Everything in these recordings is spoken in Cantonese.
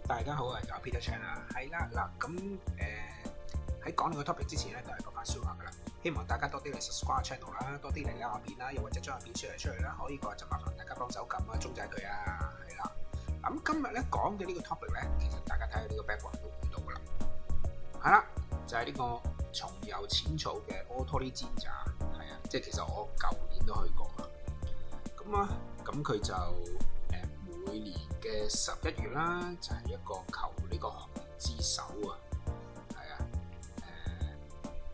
大家好啊，有 Peter Chan 啊，係啦嗱，咁喺講呢個 topic 之前咧，都係講翻説話噶啦。希望大家多啲嚟 subscribe channel 啦，多啲嚟拉下片啦，又或者將個片 share 出嚟啦，可以嘅話就麻煩大家幫手撳啊鐘仔佢啊，係啦。咁今日咧講嘅呢個 topic 咧，其實大家睇下呢個 background 都估到噶啦，係啦，就係呢個重遊淺草嘅 Otori Jinja，係啊，即係其實我舊年都去過啦。咁佢就每年嘅11月啦，就係一個求呢個紅之手啊，係啊，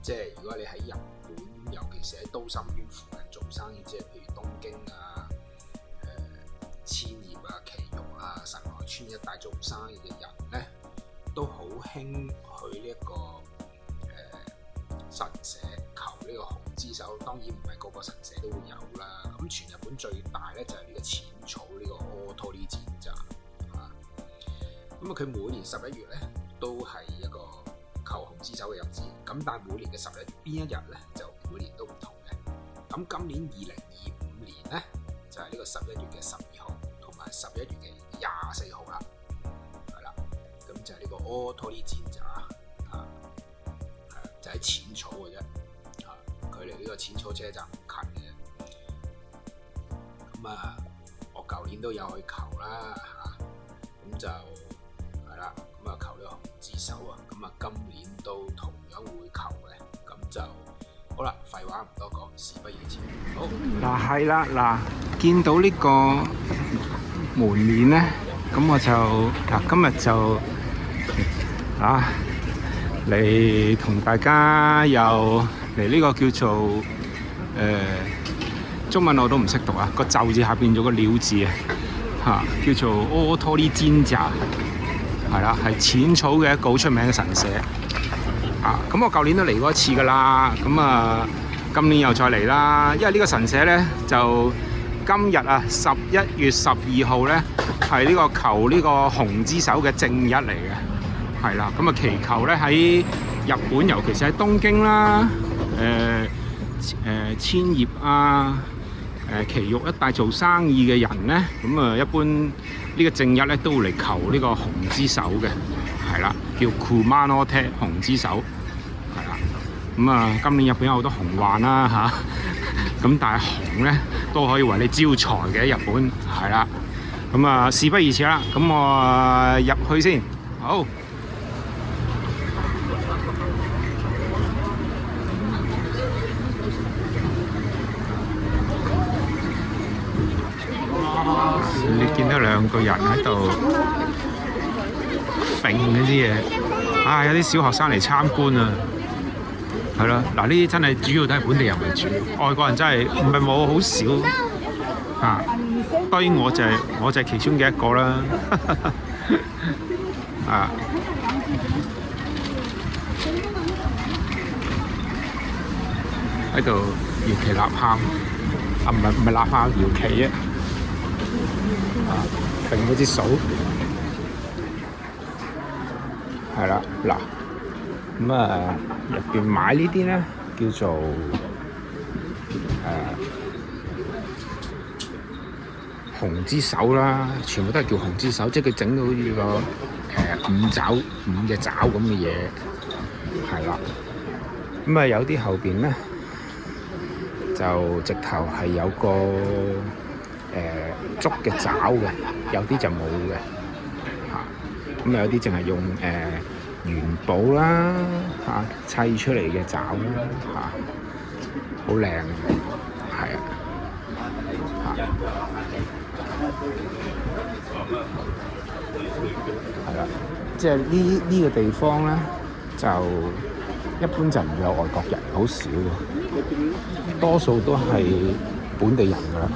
即係如果你喺日本，尤其是喺都心圈附近做生意，即係譬如東京啊、千葉啊、埼玉啊、神奈川一帶做生意嘅人咧，都好興去呢一個神社求呢個紅之手。當然唔係個個神社都會有啦。咁全日本最大咧就係呢個淺草呢個 Otori Jinja啊。咁佢每年11月咧都係一個求紅之手嘅日子。咁但係每年嘅11月邊一日咧就每年都唔同嘅。咁今年2025年咧就係呢個11月嘅12號同埋11月嘅24號啦。係啦，咁就係呢個 Otori Jinja 啊，就喺淺草嘅啫。距離呢個淺草車站唔近嘅。咁我舊年都有去求啦嚇，咁就係啦，咁求呢個紅之手啊，咁今年都同樣會求嘅，咁就好啦。廢話唔多講，事不宜遲。好嗱，係啦嗱，見到呢個門面咧，咁我就今日就嚟同大家又嚟呢個叫做中文我都唔識讀啊，個就字下變咗個鳥字啊，叫做 Otori Jinja， 係啦，係淺草嘅一個好出名嘅神社啊。咁我舊年都嚟過一次噶啦，咁今年又再嚟啦。因為呢個神社咧就今日11月12號咧係呢個求呢個紅之手嘅正日嚟嘅，係啦。咁祈求咧喺日本，尤其是喺東京啦、千葉啊、埼玉一帶做生意嘅人咧，咁一般呢個正日咧都會嚟求呢個紅之手嘅，係啦，叫 Kumanote 紅之手，係啦。咁今年日本有好多紅患啦嚇，咁但係紅咧都可以為你招財嘅，日本係啦。咁事不宜遲啦，咁我入去先，好。你見到兩個人喺度揈嗰啲嘢，有啲小學生嚟參觀啊，係咯，嗱呢啲真係主要都係本地人為主，外國人真係唔係冇，好少啊。當然我就係其中嘅一個啦，喺度搖旗吶喊，唔係吶喊，搖旗啊！揈嗰支數係啦，嗱咁入邊買呢啲咧叫做紅之手啦，全部都係叫紅之手，即係佢整到好似個五隻爪咁嘅嘢，係啦。咁有啲後邊咧就直頭係有個竹嘅爪嘅，有啲就冇嘅嚇。咁有啲淨係用元寶啦砌出嚟嘅爪啦嚇，好靚，係啦，即係呢個地方咧，就一般就唔會有外國人，好少喎，多數都係本地人㗎啦。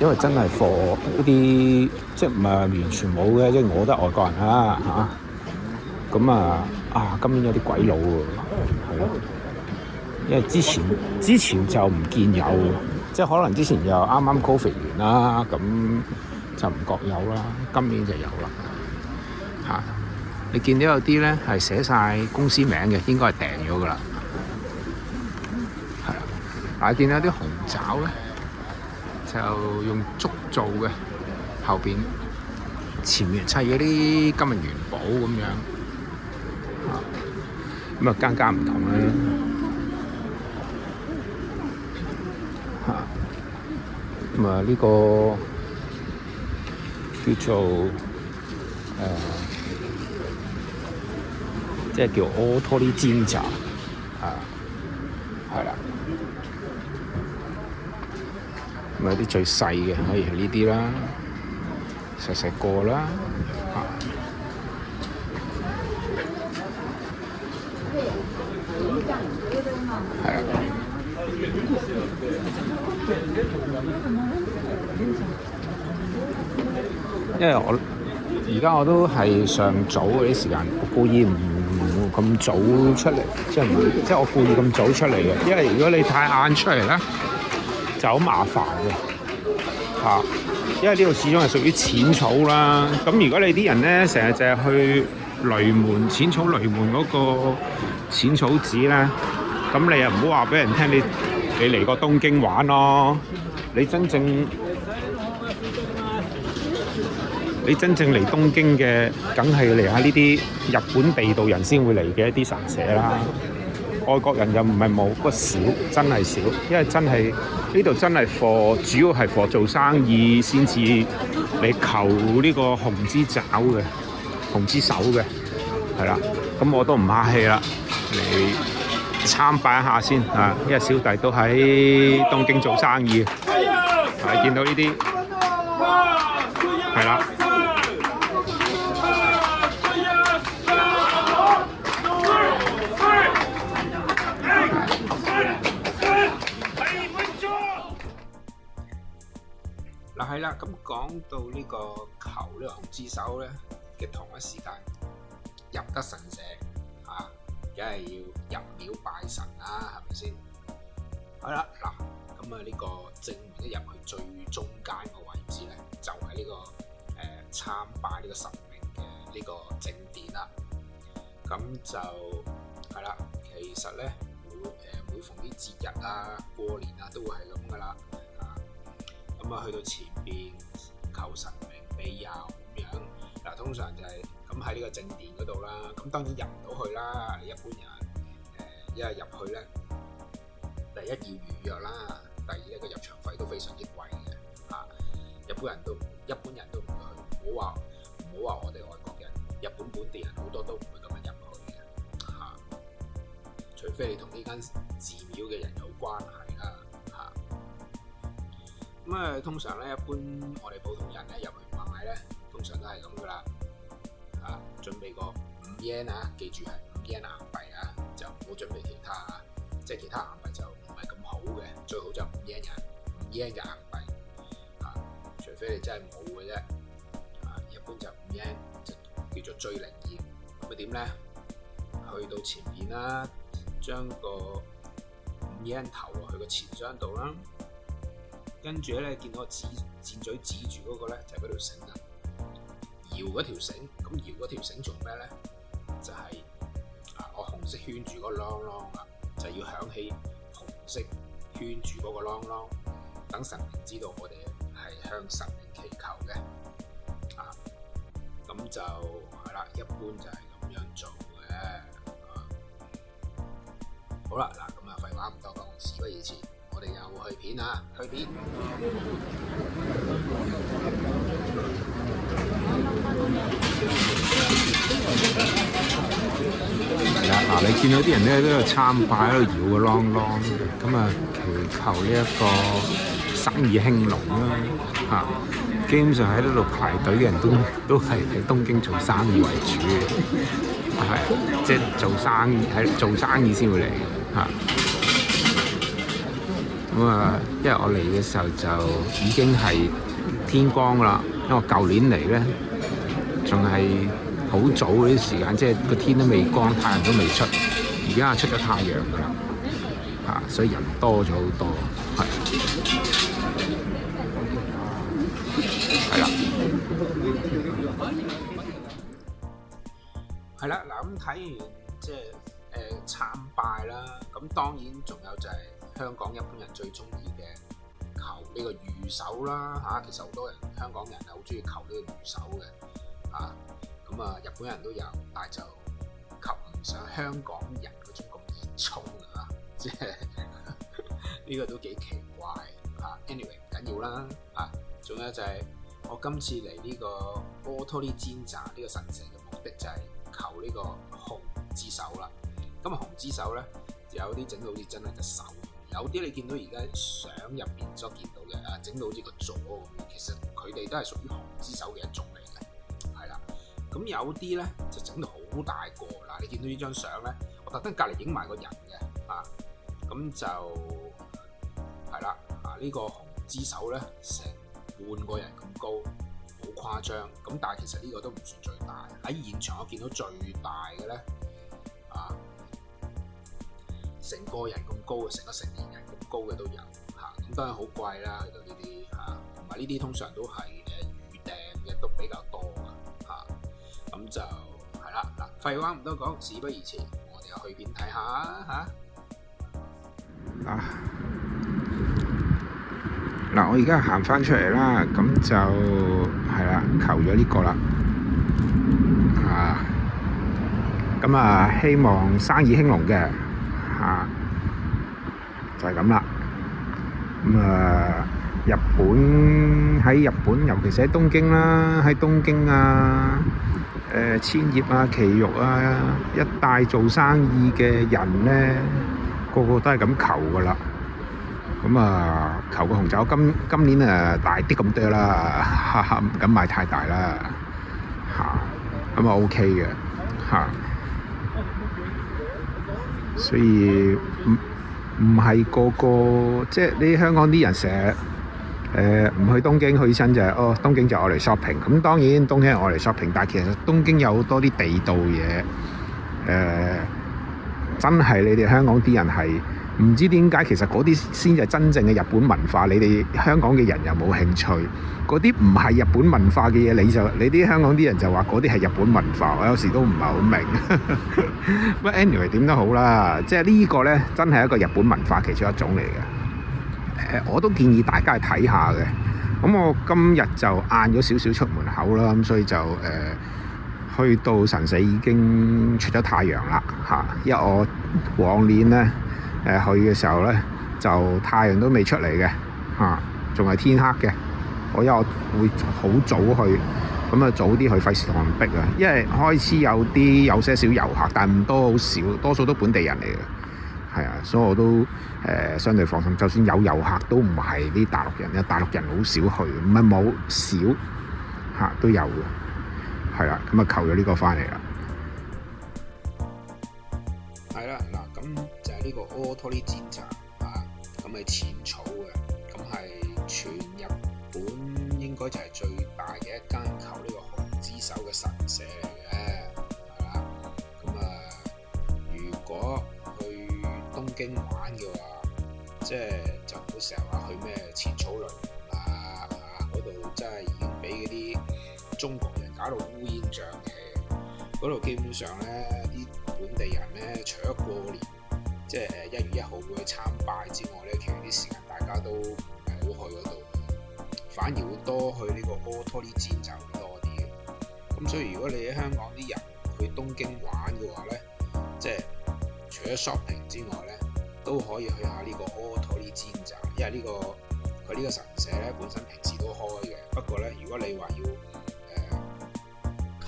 因為真係貨呢啲，即係唔係完全冇嘅，即係我都係外國人啦嚇。咁今年有啲鬼佬喎，係咯。因為之前就唔見有，即係可能之前又啱啱 Covid 完啦，咁就唔覺有啦。今年就有啦嚇。你見到有啲咧係寫晒公司名嘅，應該係訂咗㗎啦。係啊，但係見到有啲紅爪咧，就用竹做嘅，後邊前面砌嗰啲金銀元寶咁樣，咁啊間唔同啦。咁啊呢個叫做即係叫 Autori Jinja 係啦。咁有啲最細嘅可以係呢啲啦，細個啦，係啊。因為而家我都係上早嗰啲時間，我故意唔咁早出嚟，即係我故意咁早出嚟嘅。因為如果你太晏出嚟咧，就好麻煩嘅。因為呢度始終係屬於淺草啦。咁如果你啲人咧成日淨係去雷門淺草雷門嗰個淺草寺咧，咁你又唔好話俾人聽你嚟過東京玩咯。你真正嚟東京嘅，梗係嚟下呢啲日本地道人先會嚟嘅一啲神社啦。外國人又唔係冇，不過少，真係少。因為真係呢度真係主要係做生意先至嚟求呢個紅之爪嘅、紅之手嘅，係啦。咁我都唔客氣啦，嚟參拜一下先啊！因為小弟都喺東京做生意，係見到呢啲係啦。嗱係啦，咁講到呢個求呢個紅之手咧嘅同一時間入得神社啊，梗係要入廟拜神啦，係咪先？好啦，嗱咁啊呢個正門一入去最中間個位置咧，就係呢個參拜呢個神明嘅呢個正殿啦。咁就係啦，其實咧每逢啲節日啊、過年啊，都會係咁噶啦。咁啊，去到前邊求神明庇佑咁樣，嗱通常就係咁喺呢個正殿嗰度啦。咁當然入唔到去啦，你一般人一係入去咧，第一要預約啦，第二咧個入場費都非常之貴嘅嚇。一般人都唔去，唔好話我哋外國人，日本本地人好多都唔會咁樣入去嘅嚇，除非你同呢間寺廟嘅人有關係啦。咁通常咧，一般我哋普通人咧入去買咧，通常都係咁噶啦。準備個5 yen 啊，記住係5 yen 硬幣啊，就唔好準備其他啊。即係其他硬幣就唔係咁好嘅，最好就5 yen 嘅硬幣。除非你真係冇嘅啫。一般就5 yen 就叫做最靈驗。咁點咧？去到前面啦，將個5 yen 投落去個錢箱度啦。跟住咧，見到個箭嘴指住嗰個咧，就係嗰條繩啦。搖嗰條繩，咁搖嗰條繩做咩咧？就係我紅色圈住嗰個啷啷啦，就要響起紅色圈住嗰個啷啷，等神明知道我哋係向神明祈求嘅。咁就係啦，一般就係咁樣做嘅。好啦，嗱咁啊，廢話唔多講，事不宜遲。我哋又去片啊，去片。係啦，嗱，你見到啲人咧都有參拜喺度搖個啷啷嘅，咁啊祈求呢一個生意興隆啦。基本上喺呢度排隊嘅人都係喺東京做生意為主嘅，係即係做生意先會嚟嘅。咁因為我嚟嘅時候就已經係天光啦，因為我舊年嚟咧仲係好早嗰啲時間，即係個天都未光，太陽都未出，而家出咗太陽㗎啦，所以人多咗好多，係啦，嗱咁睇完即係參拜啦，咁當然仲有就係香港一般人最中意嘅求呢個御守啦嚇，其實好多人香港人係好中意求呢個御守嘅。嚇。咁啊，日本人都有，但係就及唔上香港人嗰種咁熱衷啊！即係呢個都幾奇怪嚇。Anyway 唔緊要啦嚇。仲有就係我今次嚟呢個阿托利煎炸呢個神社嘅目的就係求呢個熊之手啦。咁啊，熊之手咧有啲整到好似真係隻手，有啲你見到而家相入邊所見到嘅啊，整到好似個座咁，其實佢哋都係屬於熊之手嘅一種嚟嘅，係啦。咁有啲咧就整到好大個嗱，你見到呢張相咧，我特登隔離影埋個人嘅啊，咁就係啦啊，呢個熊之手咧成半個人咁高，好誇張。咁但係其實呢個都唔算最大，喺現場我見到最大嘅咧啊，成個人咁高嘅，成個成年人咁高嘅都有嚇。咁當然好貴啦，去到呢啲嚇，同埋呢啲通常都係預訂嘅都比較多嘅嚇。咁就係啦嗱，廢話唔多講，事不宜遲，我哋又去邊睇下嚇。嗱，我而家行翻出嚟啦，咁就係啦，求咗呢個啦，咁啊，希望生意興隆嘅，就係咁啦。咁喺日本，尤其是喺東京啦，喺東京啊，千葉啊、埼玉啊一帶做生意嘅人咧，個個都係咁求噶啦。咁啊，求個紅酒今年大啲咁多啦，唔敢買太大啦，咁啊 OK 嘅所以唔係個個，即係啲香港啲人成日唔去東京，去親就係東京就我嚟 shopping。咁當然東京係我嚟 shopping， 但係其實東京有好多啲地道嘢，真係你哋香港啲人係唔知點解，其實嗰啲先係真正嘅日本文化，你哋香港嘅人又冇興趣。嗰啲唔係日本文化嘅嘢，你啲香港啲人就話嗰啲係日本文化，我有時都唔係好明。不過 anyway 點都好啦，即係呢個呢，真係一個日本文化其中一種嚟嘅。我都建議大家去睇下嘅。咁我今日就晏咗少少出門口啦，咁所以就去到神社已經出咗太陽啦因為我往年呢，去嘅時候呢，就太陽都未出嚟嘅仲係天黑嘅。因為我會好早去，咁啊早啲去，費事同人逼啊。因為開始有些少遊客，但唔多，好少，多數都本地人嚟嘅，所以我都相對放心。就算有遊客，都唔係啲大陸人，因為大陸人好少去，唔係冇少都有嘅，咁啊求咗呢個翻嚟啦。係啦，嗱，咁就係呢個阿托利煎炸咁係淺草嘅，咁係全日本應該就係最大嘅一間求呢個熊之手嘅神社嚟嘅，係啦。咁如果去東京玩嘅話，即係就唔好成日話去咩淺草雷門嗰度真係已經俾嗰啲中國人搞到烏煙瘴氣。嗰度基本上咧，啲本地人咧，除咗過年，即係1月1號會去參拜之外咧，其餘啲時間大家都唔係好去嗰度，反而會多去呢個阿托利煎炸會多啲嘅。咁所以如果你喺香港啲人去東京玩嘅話咧，即係除咗 shopping 之外咧，都可以去下呢個阿托利煎炸，因為佢呢個神社咧本身平時都開嘅。不過咧，如果你話要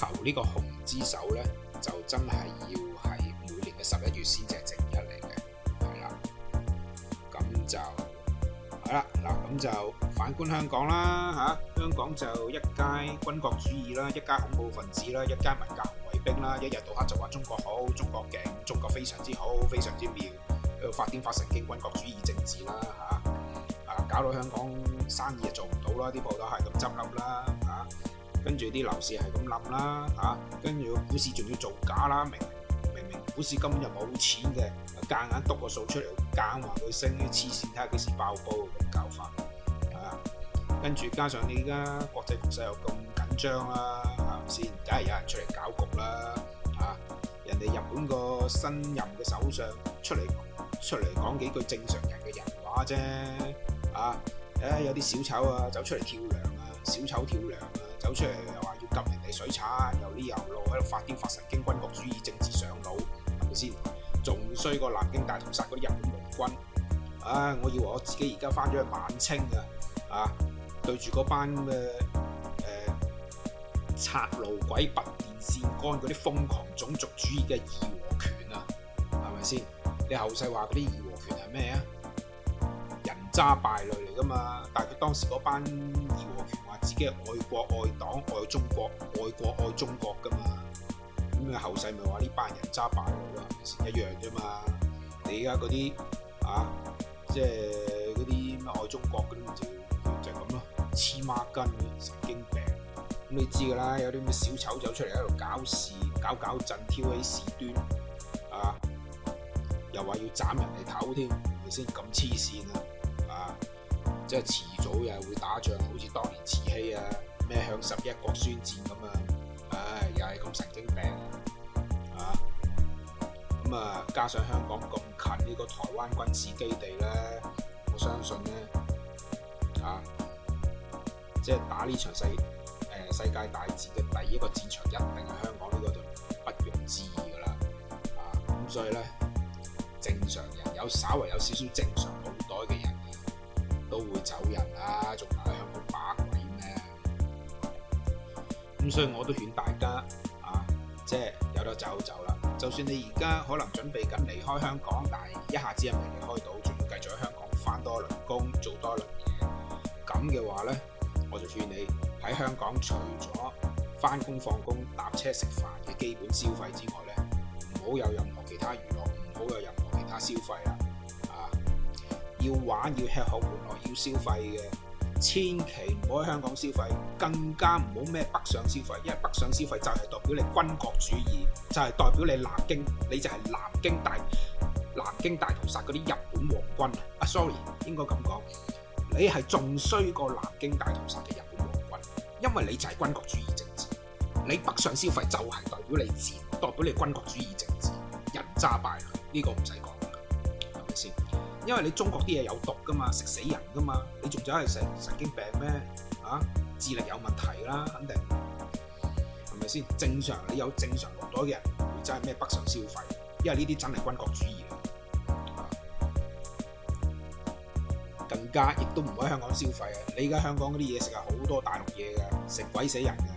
求呢個熊之手咧，就真係要係每年嘅11月先至係正日嚟嘅，係啦。咁就係啦，嗱，咁就反觀香港啦香港就一街軍國主義啦，一街恐怖分子啦，一街文革紅衛兵啦，一日到黑就話中國好，中國勁，中國非常之好，非常之妙，喺度發癲發神經軍國主義政治啦搞到香港生意就做唔到啦，啲鋪頭係咁執笠啦跟住啲樓市係咁冧啦跟住個股市仲要造假啦，明明股市根本就冇錢嘅，夾硬篤個數出嚟，夾硬話佢升，黐線，睇下幾時爆煲咁搞法跟住加上你而家國際局勢又咁緊張啦，係咪先？梗係有人出嚟搞局啦人哋日本個新任嘅首相出嚟講幾句正常人嘅人話啫有啲小丑走出嚟跳梁小丑跳梁啊，走出嚟又話要禁人哋水產，又呢又路喺度發癲發神經，軍國主義政治上腦，係咪先？仲衰過南京大屠殺嗰啲日本皇軍。我以為我自己而家翻咗去晚清對住嗰班拆路軌、拔電線桿嗰啲瘋狂種族主義嘅義和拳啊，係咪先？你後世話嗰啲義和拳係咩啊？人渣敗類嚟噶嘛，但係佢當時嗰班義和拳話自己係愛國愛黨愛中國愛國愛中國噶嘛，咁後世咪話呢班人渣敗類咯，係咪先？一樣啫嘛。你而家嗰啲即係嗰啲咩愛中國嗰啲就咁咯，黐孖筋神經病。咁你知噶啦，有啲咩小丑走出嚟喺度搞事搞震，挑起事端又話要斬人哋頭添，係咪先？咁黐線即係遲早又係會打仗，好似當年慈禧咩向11國宣戰咁又係咁神經病咁加上香港咁近呢個台灣軍事基地咧，我相信咧即係打呢場世界大戰嘅第一個戰場一定係香港呢個就不容置疑噶啦咁所以咧，正常人稍為有少少正常腦袋嘅人都會走人啦，仲留喺香港把鬼咩？咁所以我都勸大家即係有得走就走啦。就算你而家可能準備緊離開香港，但係一下子又未離開到，仲要繼續喺香港翻多一輪工，做多一輪嘢，咁嘅話咧，我就勸你喺香港除咗翻工放工、搭車食飯嘅基本消費之外咧，唔好有任何其他娛樂，唔好有任何其他消費啦。要玩要吃喝玩樂要消費嘅，千祈唔好喺香港消費，更加唔好咩北上消費，因為北上消費就係代表你軍國主義，就係代表你南京，你就係南京大屠殺嗰啲日本皇軍sorry 應該咁講，你係仲衰過南京大屠殺嘅日本皇軍，因為你就係軍國主義政治，你北上消費就係代表你賤，代表你軍國主義政治，人渣敗類，呢個唔使講啦，係咪先？因為你中國啲嘢有毒噶嘛，食死人噶嘛，你仲走去食神經病咩？智力有問題啦，肯定係咪先？正常你有正常腦袋嘅人唔會真係咩北上消費，因為呢啲真係軍國主義更加亦都唔會喺香港消費你而家香港嗰啲嘢食係好多大陸嘢㗎，食鬼死人㗎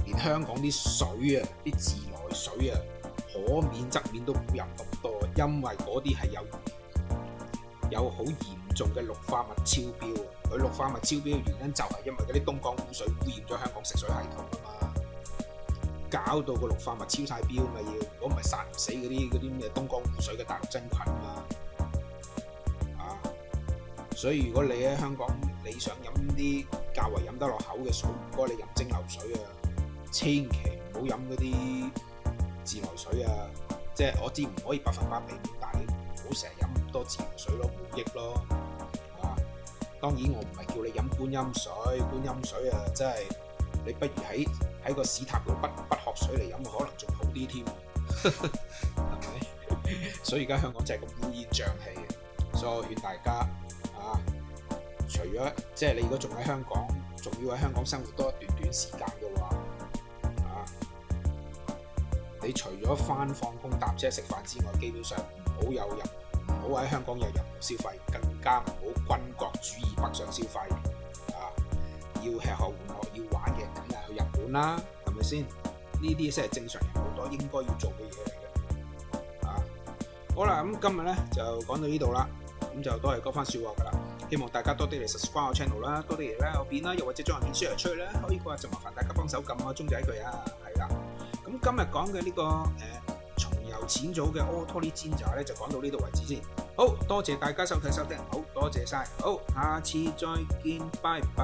連香港啲水啲自來水可免則免都唔好飲咁多，因為嗰啲係有好嚴重嘅氯化物超標佢氯化物超標嘅原因就係因為嗰啲東江污水污染咗香港食水系統嘛，搞到個氯化物超晒標咪要，如果唔係殺唔死嗰啲咩東江污水嘅大陸真菌嘛所以如果你喺香港你想飲啲較為飲得落口嘅水，唔該你飲蒸餾水千祈唔好飲嗰啲自來水即係我知唔可以100%避免，但係你唔好成日飲咁多自來水咯，冇益咯當然我唔係叫你飲觀音水真係你不如喺個屎塔度不喝水嚟飲，可能仲好啲添係咪？所以而家香港真係咁烏煙瘴氣嘅，所以我勸大家除咗即係你如果仲喺香港，仲要喺香港生活多一段時間嘅話你除咗放工搭車食飯之外，基本上唔好喺香港有任何消費，更加唔好軍國主義北上消費要吃喝玩樂要玩嘅，梗係去日本啦，係咪先？呢啲先係正常人好多應該要做嘅嘢嚟嘅好啦，咁今日咧就講到呢度啦，咁就都係嗰番說話噶啦。希望大家多啲嚟 subscribe 我 channel 啦，多啲嚟咧我片啦，又或者將我片 share 出去咧，可以嘅話就麻煩大家幫手撳個鐘仔佢係啦。咁今日講嘅呢個重遊淺草嘅 Auto Ninja 咧，就講到呢度為止先。好多謝大家收睇收聽，好多謝晒，好下次再見，拜拜。